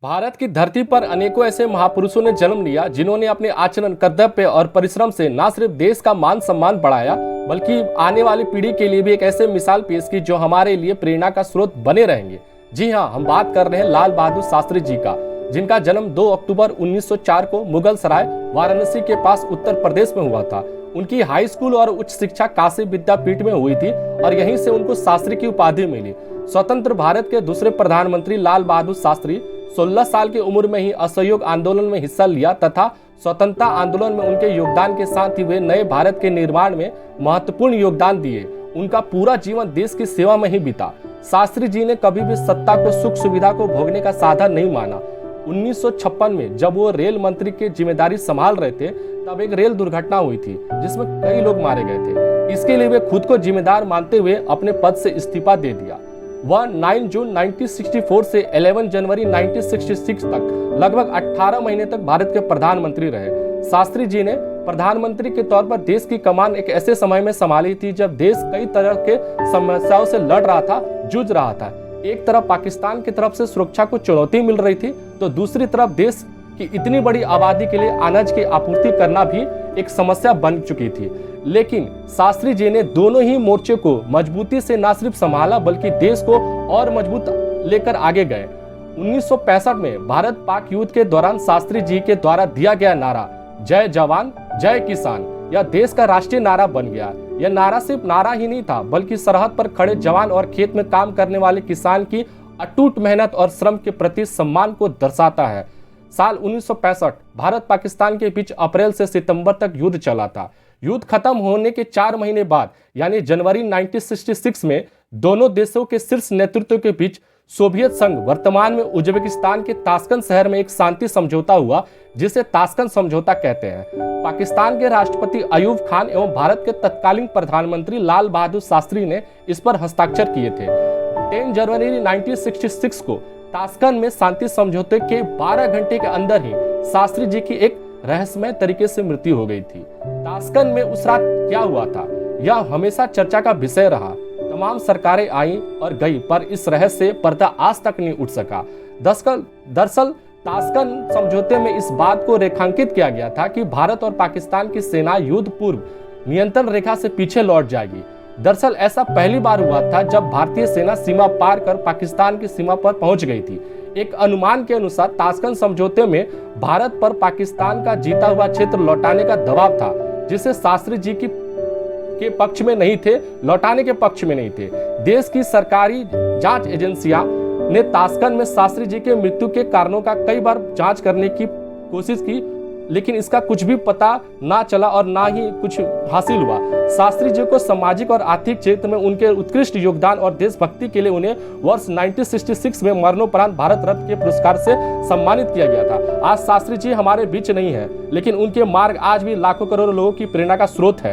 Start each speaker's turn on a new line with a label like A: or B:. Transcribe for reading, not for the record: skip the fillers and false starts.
A: भारत की धरती पर अनेकों ऐसे महापुरुषों ने जन्म लिया जिन्होंने अपने आचरण, कर्तव्य और परिश्रम से न सिर्फ देश का मान सम्मान बढ़ाया बल्कि आने वाली पीढ़ी के लिए भी एक ऐसे मिसाल पेश की जो हमारे लिए प्रेरणा का स्रोत बने रहेंगे। जी हाँ, हम बात कर रहे हैं लाल बहादुर शास्त्री जी का, जिनका जन्म 2 अक्टूबर 1904 को मुगल सराय वाराणसी के पास उत्तर प्रदेश में हुआ था। उनकी हाई स्कूल और उच्च शिक्षा काशी विद्यापीठ में हुई थी और यहीं से उनको शास्त्री की उपाधि मिली। स्वतंत्र भारत के दूसरे प्रधानमंत्री लाल बहादुर शास्त्री 16 साल की उम्र में ही असहयोग आंदोलन में हिस्सा लिया तथा स्वतंत्रता आंदोलन में उनके योगदान के साथ ही वे नए भारत के निर्माण में महत्वपूर्ण योगदान दिए। उनका पूरा जीवन देश की सेवा में ही बीता। शास्त्री जी ने कभी भी सत्ता को, सुख सुविधा को भोगने का साधन नहीं माना। 1956 में जब वो रेल मंत्री की जिम्मेदारी संभाल रहे थे तब एक रेल दुर्घटना हुई थी जिसमें कई लोग मारे गए थे। इसके लिए वे खुद को जिम्मेदार मानते हुए अपने पद से इस्तीफा दे दिया। वह 9 जून 1964 से 11 जनवरी 1966 तक लगभग 18 महीने तक भारत के प्रधानमंत्री रहे। शास्त्री जी ने प्रधानमंत्री के तौर पर देश की कमान एक ऐसे समय में संभाली थी जब देश कई तरह के समस्याओं से लड़ रहा था, जूझ रहा था। एक तरफ पाकिस्तान की तरफ से सुरक्षा को चुनौती मिल रही थी तो दूसरी तरफ देश की इतनी बड़ी आबादी के लिए अनाज की आपूर्ति करना भी एक समस्या बन चुकी थी। लेकिन शास्त्री जी ने दोनों ही मोर्चे को मजबूती से न सिर्फ संभाला बल्कि देश को और मजबूत लेकर आगे गए। 1965 में भारत पाक युद्ध के दौरान शास्त्री जी के द्वारा दिया गया नारा जय जवान जय किसान यह देश का राष्ट्रीय नारा बन गया। यह नारा सिर्फ नारा ही नहीं था बल्कि सरहद पर खड़े जवान और खेत में काम करने वाले किसान की अटूट मेहनत और श्रम के प्रति सम्मान को दर्शाता है। साल 1965 भारत पाकिस्तान के बीच अप्रैल से सितंबर तक युद्ध चला था। युद्ध खत्म होने के 4 महीने बाद यानी जनवरी 1966 में दोनों देशों के शीर्ष नेतृत्व के बीच सोवियत संघ वर्तमान में उज्बेकिस्तान के ताशकंद शहर में एक शांति समझौता हुआ जिसे ताशकंद समझौता कहते हैं। पाकिस्तान के राष्ट्रपति अयूब खान एवं भारत के तत्कालीन प्रधानमंत्री लाल बहादुर शास्त्री ने इस पर हस्ताक्षर किए थे। 10 जनवरी 1966 को ताशकंद में शांति समझौते के 12 घंटे के अंदर ही शास्त्री जी की एक रहस्यमय तरीके से मृत्यु हो गई थी। ताशकंद में उस रात क्या हुआ था यह हमेशा चर्चा का विषय रहा। तमाम सरकारें आईं और गई पर इस रहस्य से पर्दा आज तक नहीं उठ सका। दरअसल ताशकंद समझौते में इस बात को रेखांकित किया गया था कि भारत और पाकिस्तान की सेना युद्ध पूर्व नियंत्रण रेखा से पीछे लौट जाएगी। दरअसल ऐसा पहली बार हुआ था जब भारतीय सेना सीमा पार कर पाकिस्तान की सीमा पर पहुंच गई थी। एक अनुमान के अनुसार ताशकंद समझौते में भारत पर पाकिस्तान का जीता हुआ क्षेत्र लौटाने का दबाव था जिसे शास्त्री जी के पक्ष में नहीं थे, लौटाने के पक्ष में नहीं थे। देश की सरकारी जांच एजेंसियां ने ताशकंद में शास्त्री जी के मृत्यु के कारणों का कई बार जांच करने की कोशिश की लेकिन इसका कुछ भी पता ना चला और ना ही कुछ हासिल हुआ। शास्त्री जी को सामाजिक और आर्थिक क्षेत्र में उनके उत्कृष्ट योगदान और देशभक्ति के लिए उन्हें वर्ष 1966 में मरणोपरांत भारत रत्न के पुरस्कार से सम्मानित किया गया था। आज शास्त्री जी हमारे बीच नहीं है लेकिन उनके मार्ग आज भी लाखों करोड़ों लोगों की प्रेरणा का स्रोत है।